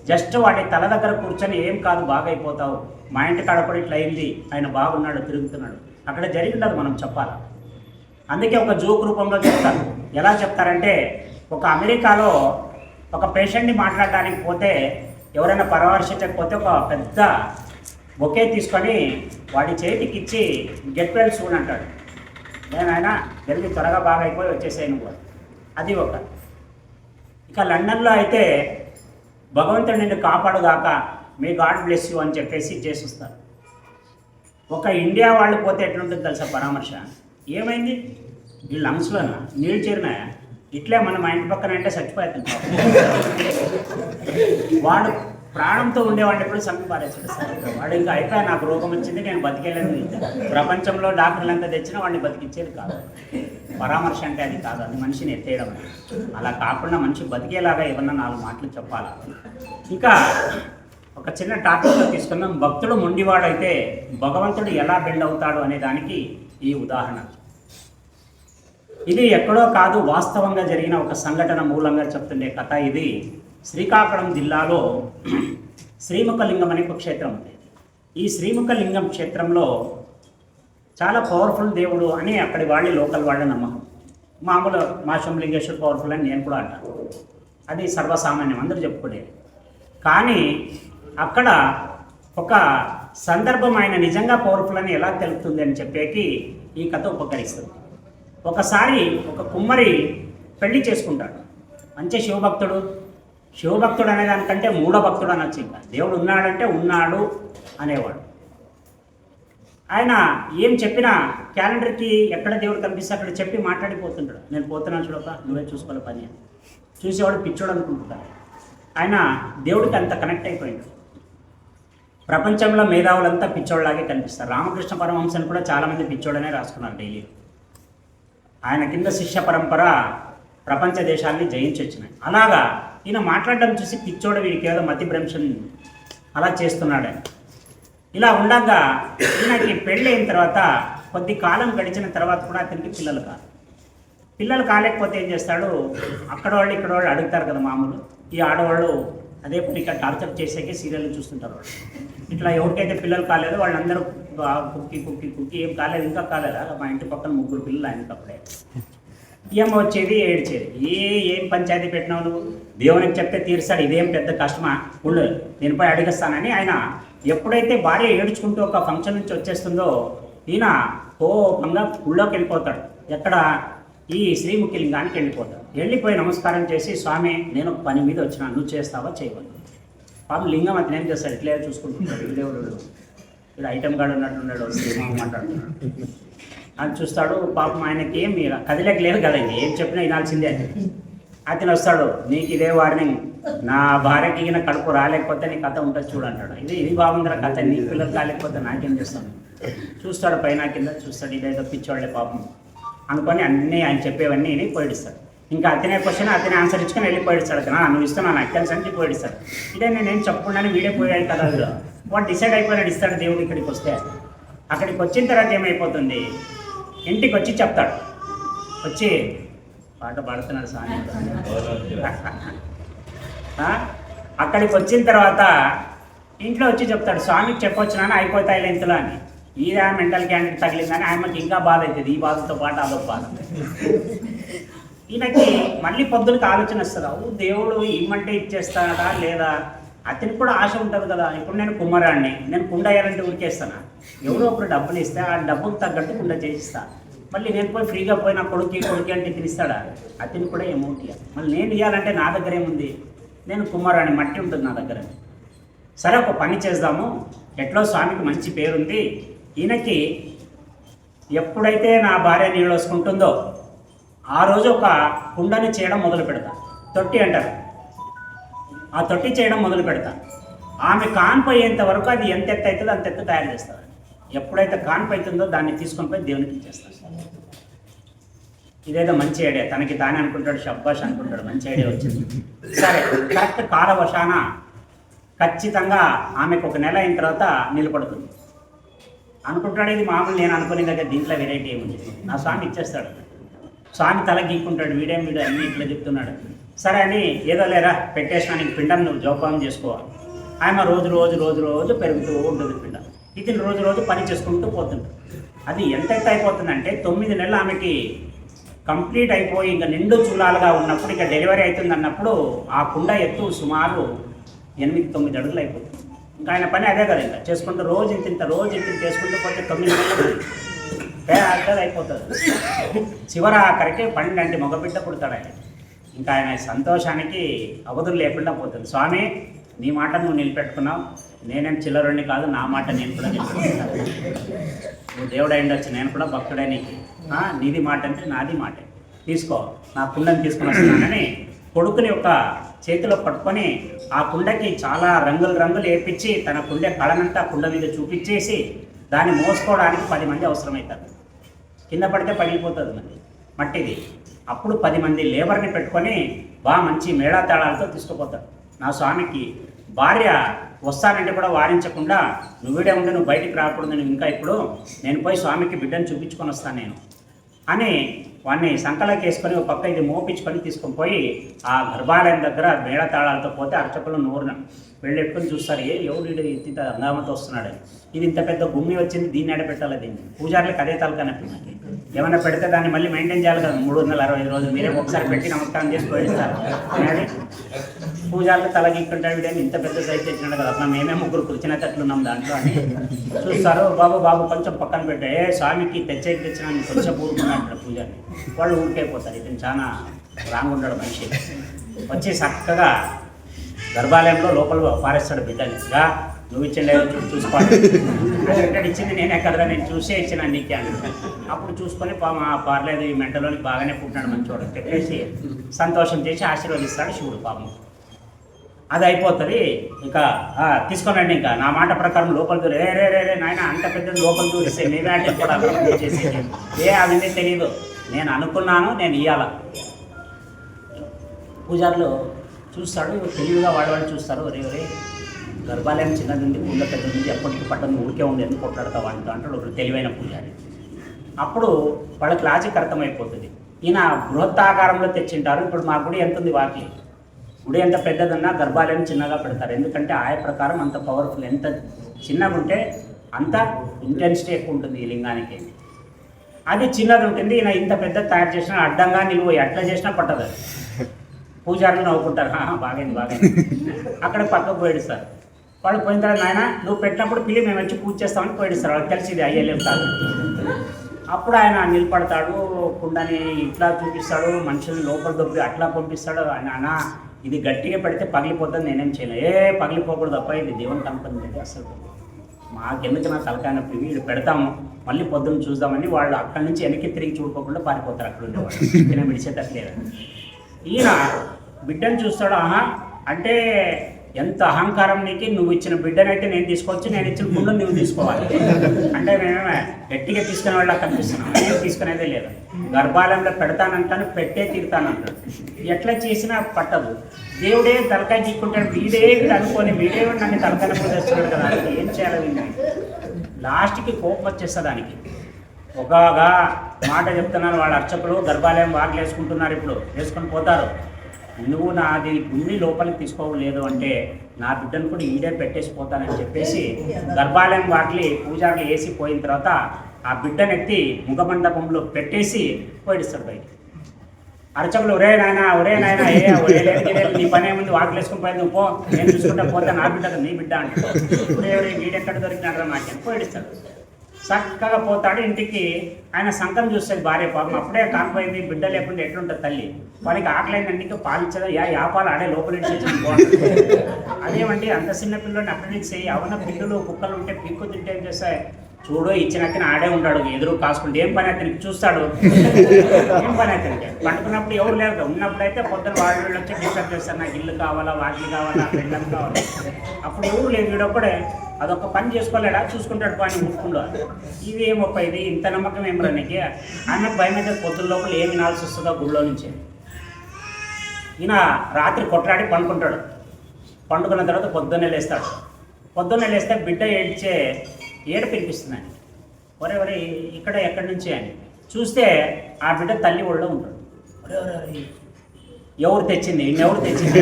జస్ట్ వాడి తల దగ్గర కూర్చొని ఏం కాదు బాగైపోతావు, మా ఇంటి కాడ కూడా ఇట్లా అయింది, ఆయన బాగున్నాడు తిరుగుతున్నాడు, అక్కడ జరిగింది మనం చెప్పాలి. అందుకే ఒక జోక్ రూపంలో చెప్తారు. ఎలా చెప్తారంటే ఒక అమెరికాలో ఒక పేషెంట్ని మాట్లాడడానికి పోతే ఎవరైనా పరామర్శించకపోతే ఒక పెద్ద బొకే తీసుకొని వాడి చేతికి ఇచ్చి గెట్ వెల్ సూన్ అంటాడు. నేనైనా జల్దీ త్వరగా బాగా అయిపోయి వచ్చేసాను కూడా. అది ఒక. ఇక లండన్లో అయితే భగవంతుడు నిన్ను కాపాడుగాక, మీ గాడ్ బ్లెస్ యూ అని చెప్పేసి చేసిస్తారు. ఒక ఇండియా వాళ్ళు పోతే ఎట్లుంటుంది తెలుసా పరామర్శ? ఏమైంది ఈ లంగ్స్లోనా నీళ్ళు చేరినాయా, ఇట్లే మనం మా ఇంటి పక్కన అంటే చచ్చిపోతుంది. వాడు ప్రాణంతో ఉండేవాడిని ఎప్పుడు సంపి పారేసాడు సార్. వాడు ఇంకా అయిపోయా నాకు రోగం వచ్చింది నేను బతికేలేదు. ప్రపంచంలో డాక్టర్లు అంతా తెచ్చినా వాడిని బతికిచ్చేది కాదు. పరామర్శ అంటే అది కాదు, అది మనిషిని ఎత్తేయడం. అలా కాకుండా మనిషి బతికేలాగా ఏమన్నా 4 మాటలు చెప్పాలి. ఇంకా ఒక చిన్న టాపిక్లో తీసుకుందాం. భక్తుడు మొండివాడైతే భగవంతుడు ఎలా బెండ్ అవుతాడు అనే దానికి ఈ ఉదాహరణ. ఇది ఎక్కడో కాదు, వాస్తవంగా జరిగిన ఒక సంఘటన మూలంగా చెప్తుండే కథ ఇది. శ్రీకాకుళం జిల్లాలో శ్రీముఖలింగం అనే ఒక క్షేత్రం ఉంది. ఈ శ్రీముఖలింగం క్షేత్రంలో చాలా పవర్ఫుల్ దేవుడు అని అక్కడి వాళ్ళ లోకల్ వాళ్ళ నమ్మకం. మామూలు మాషంలింగేశ్వర్ పవర్ఫుల్ అని నేను కూడా అంటాను. అది సర్వసామాన్యం, అందరూ చెప్పుకునేది. కానీ అక్కడ ఒక సందర్భం ఆయన నిజంగా పవర్ఫుల్ అని ఎలా తెలుపుతుంది అని చెప్పేకి ఈ కథ ఉపకరిస్తుంది. ఒకసారి ఒక కుమ్మరి పెళ్లి చేసుకుంటాడు. మంచి శివభక్తుడు అనే దానికంటే మూఢభక్తుడు అనొచ్చు. ఇంకా దేవుడు ఉన్నాడంటే ఉన్నాడు అనేవాడు. ఆయన ఏం చెప్పినా క్యాలెండర్కి ఎక్కడ దేవుడు కనిపిస్తే అక్కడ చెప్పి మాట్లాడిపోతుంటాడు. నేను పోతున్నాను చూడక, నువ్వే చూసుకోవాలి పని అని. చూసేవాడు పిచ్చోడు అనుకుంటున్నాడు. ఆయన దేవుడికి అంత కనెక్ట్ అయిపోయింది. ప్రపంచంలో మేధావులంతా పిచ్చోళ్ళలాగే కనిపిస్తారు. రామకృష్ణ పరమహంసను కూడా చాలామంది పిచ్చోడనే రాసుకున్నారు డైలీ. ఆయన కింద శిష్య పరంపర ప్రపంచ దేశాలని జయించి వచ్చినాయి. అలాగా ఈయన మాట్లాడడం చూసి పిచ్చోడు, వీడికి ఏదో మతి భ్రంశం అలా చేస్తున్నాడు. ఇలా ఉండగా ఈయనకి పెళ్ళి అయిన తర్వాత కొద్ది కాలం గడిచిన తర్వాత కూడా అతనికి పిల్లలు కాలేకపోతే ఏం చేస్తాడు, అక్కడ వాళ్ళు ఇక్కడ వాళ్ళు అడుగుతారు కదా మామూలు. ఈ ఆడవాళ్ళు అదే పనిగా టార్చర్ చేసేకి సీరియల్ చూస్తుంటారు వాళ్ళు. ఇట్లా ఎవరికైతే పిల్లలు కాలేదో వాళ్ళందరూ కుక్కి ఏం కాలేదు, ఇంకా కాలేదా, మా ఇంటి పక్కన 3 పిల్లలు ఆయనకి అప్పుడే. ఏం వచ్చేది ఏడ్చేది. ఏం పంచాయతీ పెట్టినావు నువ్వు, దేవునికి చెప్తే తీరుస్తాడు, ఇదేం పెద్ద కష్టమా, ఉళ్ళు నేను పోయి అడిగిస్తానని ఆయన ఎప్పుడైతే భార్య ఏడ్చుకుంటూ ఒక ఫంక్షన్ నుంచి వచ్చేస్తుందో ఈయన కోపంగా ఊళ్ళోకి వెళ్ళిపోతాడు. ఎక్కడ? ఈ శ్రీముఖలింగానికి వెళ్ళిపోతాడు. వెళ్ళిపోయి నమస్కారం చేసి, స్వామి నేను ఒక పని మీద వచ్చినా, నువ్వు చేస్తావా చేయవాలి. పాపం లింగం అతను ఏం చేస్తాడు, ఇట్లే చూసుకుంటున్నాడు. దేవుడు ఇక్కడ ఐటమ్ గార్డు ఉన్నట్టున్నాడు, శ్రీమామ మాట్లాడుతున్నాడు. అని చూస్తాడు. పాపం ఆయనకి ఏం కదిలేక లేదు కదా, ఏం చెప్పినా వినాల్సిందే అని. అతను వస్తాడు, నీకు ఇదే వార్నింగ్, నా భార్యకి ఈయన కడుపు రాలేకపోతే నీ కథ ఉంటుంది చూడు అంటాడు. ఇది బాగుందిరా కథ, నీ పిల్లలు కాలేకపోతే నాకేం చేస్తాను. చూస్తాడు పైన కింద చూస్తాడు, ఇదేదో పిచ్చోళ్ళే పాపం అనుకొని అన్నీ ఆయన చెప్పేవన్నీ పోయిస్తాడు. ఇంకా అతనే క్వశ్చన్ అతనే ఆన్సర్ ఇచ్చుకొని వెళ్ళిపోయిస్తాడు. అతను నువ్వు ఇస్తున్నాను నాకు తెలుసు అని పోయిస్తాడు. ఇదే నేనేం చెప్పకుండానే వీడే పోయాడు కదా, వాడు డిసైడ్ అయిపోయినాడు ఇస్తాడు దేవుడు. ఇక్కడికి వస్తే అక్కడికి వచ్చిన తర్వాత ఏమైపోతుంది, ఇంటికి వచ్చి చెప్తాడు. వచ్చి పాట పాడుతున్నాడు స్వామి. అక్కడికి వచ్చిన తర్వాత ఇంట్లో వచ్చి చెప్తాడు, స్వామికి చెప్పొచ్చునా అయిపోతాయి ఇంతలో అని. ఈయన మెంటల్ క్యాండిడేట్ తగిలిందని ఆయనకి ఇంకా బాధ అవుతుంది. ఈ బాధతో పాటు అదొక బాధ. ఈయనకి మళ్ళీ పొద్దునకి ఆలోచన వస్తుంది, అవు దేవుడు ఇమ్మంటే ఇచ్చేస్తాడా లేదా. అతనికి కూడా ఆశ ఉంటుంది కదా, ఇప్పుడు నేను కుమ్మరాన్ని, నేను కుండ వేయాలంటే ఉరికేస్తాను. ఎవరో ఒకరు డబ్బులు ఇస్తే ఆ డబ్బుకు తగ్గట్టు కుండ చేయిస్తా. మళ్ళీ నేను పోయి ఫ్రీగా పోయి నా కొడుకు అంటే తినిస్తాడా, అతనికి కూడా అమౌంట్ ఇవ్వాలి. మళ్ళీ నేను ఇవ్వాలంటే నా దగ్గర ఏముంది, నేను కుమ్మరాన్ని, మట్టి ఉంటుంది నా దగ్గర. సరే ఒక పని చేద్దాము, ఎట్లో స్వామికి మంచి పేరుంది, ఈయనకి ఎప్పుడైతే నా భార్య నీళ్ళు వసుకుంటుందో ఆ రోజు ఒక కుండని చేయడం మొదలు పెడతా. తొట్టి అంటారు, ఆ తొట్టి చేయడం మొదలు పెడతా. ఆమె కాన్పు అయ్యేంత వరకు అది ఎంత ఎత్తు అవుతుందో అంత ఎత్తు తయారు చేస్తారు. ఎప్పుడైతే కాన్పు అవుతుందో దాన్ని తీసుకొని పోయి దేవునికి ఇచ్చేస్తారు. ఇదేదో మంచి ఐడియా, తనకి తానే అనుకుంటాడు, షబ్బాష్ అనుకుంటాడు, మంచి ఐడియా వచ్చింది. సరే కరెక్ట్ కాలవశాన ఖచ్చితంగా ఆమెకు ఒక నెల అయిన తర్వాత నిలబడుతుంది అనుకుంటాడు. ఇది మామూలు నేను అనుకునే దగ్గర దీంట్లో వెరైటీ ఏముంది, నా స్వామి ఇచ్చేస్తాడు. స్వామి తల గీక్కుంటాడు, వీడు అన్నీ ఇట్లా చెప్తున్నాడు. సరే అని ఏదో లేరా పెట్టేసినా నీకు పిండం నువ్వు జోపానం చేసుకోవాలి. ఆమె రోజు రోజు రోజు రోజు పెరుగుతూ ఉంటుంది పిండం. ఇతను రోజు రోజు పని చేసుకుంటూ పోతుంటాడు. అది ఎంత అయిపోతుందంటే 9 నెలలు ఆమెకి కంప్లీట్ అయిపోయి ఇంకా నిండు చూలాలుగా ఉన్నప్పుడు, ఇక డెలివరీ అవుతుంది అన్నప్పుడు ఆ కుండ ఎత్తు సుమారు 8-9 అడుగులు అయిపోతుంది. ఇంకా ఆయన పని అదే కదా, ఇంకా చేసుకుంటూ రోజు ఇంత చేసుకుంటూ పోతే 9 నెలలు పెద్దది అయిపోతుంది. చివరి ఆఖరికి 12 మగబిడ్డ పుడతాడు ఆయన. ఇంకా ఆయన సంతోషానికి అవధులు లేకుండా పోతుంది. స్వామి నీ మాట నువ్వు నిలబెట్టుకున్నావు, నేనేం చిల్లరుణ్ణి కాదు, నా మాట నేను కూడా నిలబెట్టుకున్నాను. నువ్వు దేవుడు అయిండొచ్చు, నేను కూడా భక్తుడే నీకు. నీది మాట అంటే నాది మాట, తీసుకో, నా కుండని తీసుకుని వస్తున్నానని కొడుకుని ఒక చేతిలో పట్టుకొని ఆ కుండకి చాలా రంగులు వేపించి తన కుండే కళనంతా కుండ మీద చూపించేసి దాన్ని మోసుకోవడానికి 10 మంది అవసరమవుతారు. కింద పడితే పగిలిపోతుంది మట్టిది. అప్పుడు 10 మంది లేబర్ని పెట్టుకొని బాగా మంచి మేళాతాళాలతో తీసుకుపోతారు. నా స్వామికి భార్య వస్తానంటే కూడా వారించకుండా, నువ్వుడే ఉండి నువ్వు బయటికి రాకూడదు, నువ్వు ఇంకా ఇప్పుడు నేను పోయి స్వామికి బిడ్డను చూపించుకొని వస్తాను నేను అని వాడిని సంకలకి వేసుకొని ఒక పక్క ఇది మోపించుకొని తీసుకొని పోయి ఆ గర్భాలయం దగ్గర మేళతాళాలతో పోతే అర్చకులు నోరున వెళ్ళెట్టుకొని చూస్తారు, ఎవరు ఇంత హంగామతో వస్తున్నాడు, ఇది ఇంత పెద్ద గుమ్మి వచ్చింది, దీన్ని ఆడపెట్టాలి, దీన్ని పూజారులకు అదే తలకనప్పి నాకు ఏమైనా పెడితే దాన్ని మళ్ళీ మెయింటైన్ చేయాలి కదా, 365 రోజులు మీరే ఒకసారి పెట్టి నమస్కారం చేసి పోయిస్తారు. పూజారులు తలగీక్కుంటాడు, వీడేమి ఇంత పెద్ద సైజ్ తెచ్చినాడు కదా, అట్లా మేమే 3 కూర్చునేటట్లున్నాం దాంట్లో అని చూస్తారు. బాబు కొంచెం పక్కన పెట్టే, స్వామికి తెచ్చినా కొంచెం ఊరుకున్నాడు పూజారి. వాళ్ళు ఊరికైపోతారు. ఇతను చాలా రాంగ్ ఉంటాడు మనిషి. వచ్చి చక్కగా గర్భాలయంలో లోపల పారేస్తాడు బిడ్డని. నువ్వు ఇచ్చిండే చూసుకోవాలి, ఇచ్చింది నేనే కదరా, నేను చూసే ఇచ్చిన నీకే అని. అప్పుడు చూసుకొని పర్లేదు ఈ మెంటలోని బాగానే పుట్టినాడు మంచివాడు చెప్పేసి సంతోషం చేసి ఆశీర్వదిస్తాడు శివుడు. పాపం అది అయిపోతుంది. ఇంకా తీసుకోనండి, ఇంకా నా మాట ప్రకారం లోపల దూరి రే నాయన అంత పెద్దది లోపల దూరిస్తే మేమే అంటే కూడా చేసేది అవన్నీ తెలియదు, నేను అనుకున్నాను, నేను ఇవ్వాల. పూజారులు చూస్తాడు, తెలివిగా వాళ్ళు చూస్తారు, ఒరే గర్భాలయం చిన్నది ఉంది, కుండ పెద్దది ఉంది, ఎప్పటికీ పట్టదు, ఊరికే ఉంది, ఎందుకు కొట్లాడతావు వాటితో అంటాడు ఒకరు తెలివైన పూజారి. అప్పుడు వాళ్ళకి లాజిక్ అర్థమైపోతుంది. ఈయన బృహత్తాకారంలో తెచ్చింటారు. ఇప్పుడు మా గుడి ఎంత ఉంది, గుడి ఎంత పెద్దదన్నా గర్భాలయం చిన్నగా పెడతారు. ఎందుకంటే ఆయా ప్రకారం అంత పవర్ఫుల్, ఎంత చిన్నగా ఉంటే అంత ఇంటెన్సిటీ ఎక్కువ ఉంటుంది ఈ లింగానికి. అది చిన్నది ఉంటుంది, ఈయన ఇంత పెద్ద తయారు చేసినా అడ్డంగా నిలువ ఎట్లా చేసినా పట్టదు. పూజారులు నవ్వుకుంటారు, బాగైంది అక్కడ పక్కకు పోయిస్తారు. వాళ్ళు పోయిన తర్వాత నాయన నువ్వు పెట్టినప్పుడు పిల్లి మేము వచ్చి పూజ చేస్తామని పోయిస్తారు. వాళ్ళకి తెలిసింది అయ్యలేం కాదు. అప్పుడు ఆయన నిలబడతాడు, కుండని ఇట్లా చూపిస్తాడు, మనుషుల్ని లోపల దొబ్బి అట్లా పంపిస్తాడు. ఆయన ఇది గట్టిగా పెడితే పగిలిపోతుంది, నేనేం చేయలేదు, పగిలిపోకూడదు తప్ప ఇది దేవుని కనపడింది అసలు మాకెందుకు నా తలకాయనప్పుడు వీళ్ళు పెడతాము మళ్ళీ పొద్దున్న చూద్దామని వాళ్ళు అక్కడి నుంచి వెనక్కి తిరిగి చూడుకోకుండా పారిపోతారు. అక్కడ ఉండేవాళ్ళు విడిచేటట్లేదు. ఈయన బిడ్డను చూస్తాడు, ఆహా అంటే ఎంత అహంకారం నీకు, నువ్వు ఇచ్చిన బిడ్డనైతే నేను తీసుకోవచ్చు, నేను ఇచ్చిన గుండు నువ్వు తీసుకోవాలి. అంటే మేమేమే గట్టిగా తీసుకునే వాళ్ళ కనిపిస్తున్నాం, నేను తీసుకునేదే లేదు. గర్భాలయంలో పెడతానంటాను, పెట్టే తీరుతానంటాడు. ఎట్లా చేసినా పట్టదు. దేవుడే తలకాయ తీసుకుంటాడు, వీడే అనుకొని వీడే నన్ను తలకాయ తెస్తున్నాడు కదా, ఏం చేయాలి? లాస్ట్కి కోపం వచ్చేస్తుంది దానికి. ఒకగా మాట చెప్తున్నారు వాళ్ళ అర్చకులు, గర్భాలయం వాకిలు వేసుకుంటున్నారు, ఇప్పుడు వేసుకొని పోతారు. నువ్వు నాది గుండి లోపలికి తీసుకోలేదు అంటే నా బిడ్డను కూడా ఈడే పెట్టేసి పోతానని చెప్పేసి గర్భాలయం వాకిలి పూజారులు వేసి పోయిన తర్వాత ఆ బిడ్డనెత్తి ముఖమండపంలో పెట్టేసి పోయిస్తాడు బయటికి. అర్చకులు ఒరే నాయన ఒరే లేదు నీ పని ఏముంది, వాకిలు వేసుకుని పోయింది, నువ్వు పో, నేను చూసుకుంటా పోతా, నా బిడ్డ నీ బిడ్డ అంటే ఇప్పుడు వీడెక్కడ దొరికినాడు నాకు పోయిస్తాడు. చక్కగా పోతాడు ఇంటికి. ఆయన సంకం చూస్తుంది భార్య, పాపం అప్పుడే కానిపోయింది, బిడ్డ లేకుండా ఎట్లుంటుంది తల్లి, వాడికి ఆకలైందంటే పాలు ఇచ్చదా, యా పాలు ఆడే లోపల బాగుంటుంది. అదేమండి అంత చిన్న పిల్లల్ని అప్రెంటిస్ చేయి, అవన్న పిల్లలు కుక్కలు ఉంటే పిక్కు తింటే ఏం చేస్తాయి, చూడు ఇచ్చినట్టు ఆడే ఉంటాడు, ఎదురు కాసుకుంటే ఏం పని అతనికి చూస్తాడు, ఏం పని అతనికి. పండుకున్నప్పుడు ఎవరు లేదు, ఉన్నప్పుడు అయితే పొద్దున వాళ్ళు వచ్చి డిస్టర్బ్ చేస్తారు, నాకు ఇల్లు కావాలా, వాకిలు కావాలా, పిల్లలు కావాలా. అప్పుడు ఎవరు లేదు, వీడొక్కడే అదొక పని చేసుకోలేడా, చూసుకుంటాడు పని ముట్టుకుంటూ. ఇది ఏమొప్ప ఇది ఇంత నమ్మకం ఏం రానికి, ఆయనకు భయం అయితే పొద్దున్న లోపల ఏమి వినాల్సి వస్తుందో గుళ్ళో నుంచి. ఈయన రాత్రి కొట్లాడి పండుకుంటాడు. పండుకున్న తర్వాత పొద్దున్నే లేస్తాడు. పొద్దున్నే లేస్తే బిడ్డ ఏడ్చే ఏడు పిలిపిస్తుందని, ఒరే ఇక్కడ ఎక్కడి నుంచి అని చూస్తే ఆ బిడ్డ తల్లి ఒళ్ళో ఉంటాడు. ఎవరు తెచ్చింది, ఎవరు తెచ్చింది,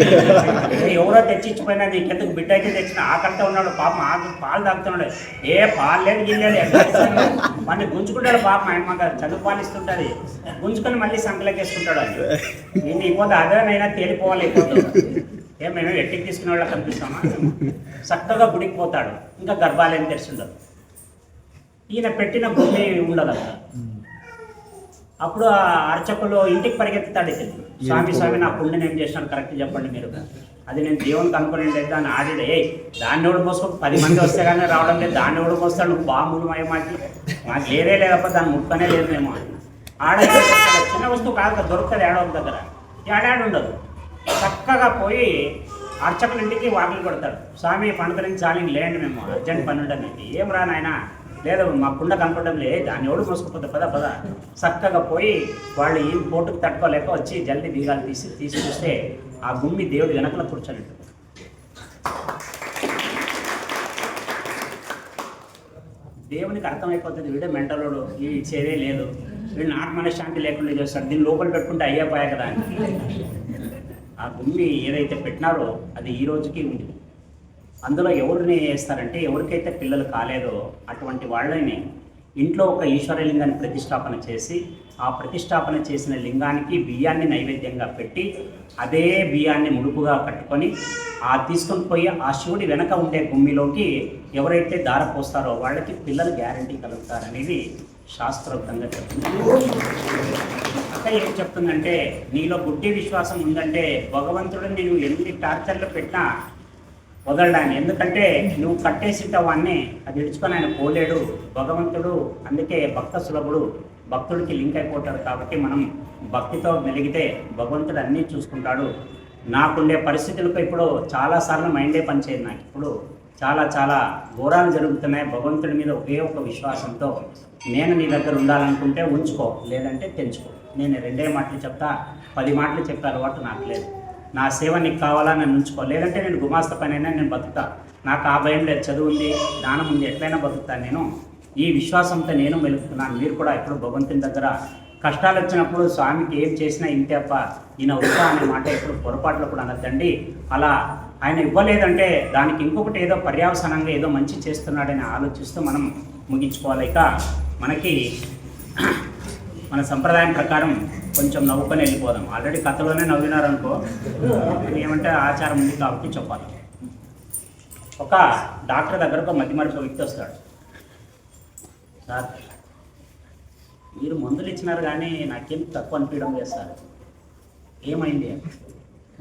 ఎవరో తెచ్చిచ్చిపోయినా నీకెందుకు, బిడ్డ అయితే తెచ్చిన, ఆకలితో ఉన్నాడు పాపం, పాలు తాగుతున్నాడు, ఏ పాలు లేదు గిల్లేదు, ఎక్కడ మళ్ళీ గుంజుకుంటాడు పాపం, ఆయన మాకు చదువు పాలిస్తుంటుంది, గుంజుకొని మళ్ళీ సంకలకి వేసుకుంటాడు. అని నేను ఇవ్వదు అదేనైనా తేలిపోవాలి, అయిపోతుంది. మేము ఎట్టికి తీసుకునే వాళ్ళకి కనిపిస్తామా? చక్కగా గుడికి పోతాడు, ఇంకా గర్భాలయం తెరిచిండదు, ఈయన పెట్టిన భూమి ఉండదు అక్కడ. అప్పుడు ఆ అర్చకులు ఇంటికి పరిగెత్తుతాడు, స్వామి నా పుణ్యం ఏం చేసినాడు కరెక్ట్ చెప్పండి మీరు, అది నేను దేవునికి అనుకుని దాన్ని ఆడిడే, దాన్ని ఎవడు మోసుకో, 10 మంది వస్తే కానీ రావడం లేదు, దాన్ని ఎవడు మోస్తాడు, నువ్వు బాములు మాకు లేదే లేదప్ప, దాన్ని ముట్టుకనే లేదు మేము. ఆడ చిన్న వస్తువు కాదు దొరుకుతుంది ఏడవ దగ్గర, ఏడాడు ఉండదు. చక్కగా పోయి అర్చకుల ఇంటికి వాకిలు కొడతాడు, స్వామి పండుగరించి లేండి మేము అర్జెంట్ పని ఉండదు, ఏం రా నాయన, లేదు మా కుండ కనపడడం లే, దాన్ని ఎవడు మోసుకుపోతే పద. చక్కగా పోయి వాళ్ళు ఈ పోటుకు తట్టుకోలేక వచ్చి జల్దీ దిగాలు తీసి చూస్తే ఆ గుమ్మి దేవుడు వెనకల కూర్చొని దేవునికి అర్థమైపోతుంది, వీడే మెంటలోడు, ఈ ఇచ్చేదే లేదు, వీడు నాకు మనశ్శాంతి లేకుండా చేస్తాడు, దీన్ని లోపల పెట్టుకుంటే అయ్యేపోయా కదా అని. ఆ గుమ్మి ఏదైతే పెట్టినారో అది ఈ రోజుకి ఉంది. అందులో ఎవరిని వేస్తారంటే ఎవరికైతే పిల్లలు కాలేదో అటువంటి వాళ్ళని ఇంట్లో ఒక ఈశ్వరలింగాన్ని ప్రతిష్టాపన చేసి ఆ ప్రతిష్టాపన చేసిన లింగానికి బియ్యాన్ని నైవేద్యంగా పెట్టి అదే బియ్యాన్ని ముడుపుగా కట్టుకొని తీసుకొని పోయి ఆ శివుడి వెనక ఉండే గుమ్మిలోకి ఎవరైతే దార పోస్తారో వాళ్ళకి పిల్లలు గ్యారంటీ కలుగుతారనేది శాస్త్రోక్తంగా చెప్తుంది. అక్క ఏం చెప్తుందంటే నీలో గుడ్డి విశ్వాసం ఉందంటే భగవంతుడు నేను ఎన్ని టార్చర్లు పెట్టినా వదలడాన్ని, ఎందుకంటే నువ్వు కట్టేసింటావు అన్నీ, అది విడుచుకొని ఆయన పోలేడు భగవంతుడు. అందుకే భక్త సులభుడు, భక్తుడికి లింక్ అయిపోతాడు. కాబట్టి మనం భక్తితో మెలిగితే భగవంతుడు అన్నీ చూసుకుంటాడు. నాకుండే పరిస్థితులకు ఇప్పుడు చాలాసార్లు మైండే పనిచేయదు, నాకు ఇప్పుడు చాలా ఘోరాలు జరుగుతున్నాయి. భగవంతుడి మీద ఒకే ఒక విశ్వాసంతో నేను నీ దగ్గర ఉండాలనుకుంటే ఉంచుకో, లేదంటే తెంచుకో. నేను 2 మాటలు చెప్తా, 10 మాటలు చెప్పే అలవాటు నాకు లేదు. నా సేవ నీకు కావాలా, నేను ఉంచుకో, లేదంటే నేను గుమాస్తా పనైనా నేను బతుకుతా, నాకు ఆ భయం లేదు, చదువు ఉంది, జ్ఞానం ఉంది, ఎట్లయినా బతుకుతాను. నేను ఈ విశ్వాసంతో నేను మెలుగుతున్నాను. మీరు కూడా ఎప్పుడు భగవంతుని దగ్గర కష్టాలు వచ్చినప్పుడు స్వామికి ఏం చేసినా ఇంతే అప్ప, ఈయన వృత్తా అనే మాట ఎప్పుడు పొరపాట్లు కూడా అనద్దండి. అలా ఆయన ఇవ్వలేదంటే దానికి ఇంకొకటి ఏదో పర్యావసానంగా ఏదో మంచి చేస్తున్నాడని ఆలోచిస్తూ మనం ముగించుకోవాలి. ఇక మనకి మన సంప్రదాయం ప్రకారం కొంచెం నవ్వుకొని వెళ్ళిపోదాం. ఆల్రెడీ కథలోనే నవ్వినారనుకో, ఏమంటే ఆచారం ఉంది కాబట్టి చెప్పాలి. ఒక డాక్టర్ దగ్గరకు మతిమరుపు వ్యక్తి వస్తాడు. సార్ మీరు మందులు ఇచ్చినారు కానీ నాకేం తక్కువ అనిపించడం లేదు సార్, ఏమైంది?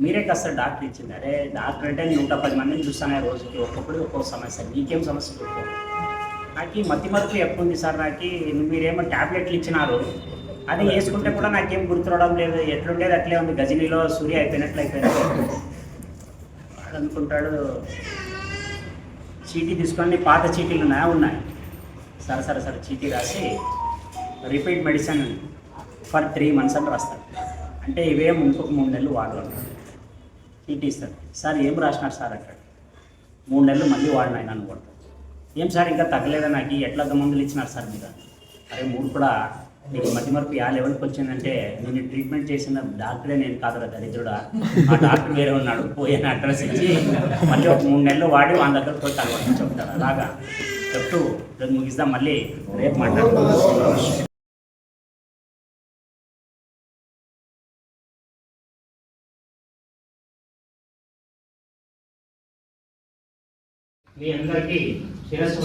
మీరే కదా సార్ డాక్టర్ ఇచ్చింది. అరే డాక్టర్ అంటే నేను 110 మందిని చూస్తాను రోజుకి, ఒక్కొక్కరికి ఒక్కొక్క సమస్య, నీకేం సమస్య చెప్పు? నాకు ఈ మతిమరుపు ఎక్కువ ఉంది సార్, నాకు మీరేమో ట్యాబ్లెట్లు ఇచ్చినారు, అది వేసుకుంటే కూడా నాకేం గుర్తురావడం లేదు, ఎట్లుండేది అట్లే ఉంది, గజనీలో సూర్య అయిపోయినట్లు అయిపోయింది. వాడు అనుకుంటాడు చీటీ తీసుకొని, పాత చీటీలు ఉన్నాయి, సరే చీటీ రాసి రిపీట్ మెడిసిన్ ఫర్ 3 months అని రాస్తాడు. అంటే ఇవేం ఇంకొక 3 నెలలు వాడు అంటాడు. చీటీ ఇస్తాడు. సార్ ఏం రాసినారు సార్ అంటాడు. 3 నెలలు మళ్ళీ వాడిన ఆయన అనుకుంటాడు. ఏం సార్ ఇంకా తగ్గలేదా, నాకు ఎట్లా మందులు ఇచ్చినారు సార్ మీరు? అరే మూడు కూడా నీకు మధ్య మరపు యా లెవెల్కి వచ్చిందంటే నేను ట్రీట్మెంట్ చేసిన డాక్టరే నేను కాదురా దరిద్రుడా, ఆ డాక్టర్ వేరే ఉన్నాడు, పోయిన అడ్రస్ ఇచ్చి మళ్ళీ ఒక 3 నెలలు వాడి వాళ్ళ దగ్గర పోయి తగ్గని చెప్తాడు. అలాగా చెప్తూ ముగిస్తాం, మళ్ళీ రేపు మాట్లాడుకుంటాం. మీ అందరికీ శిరస్సు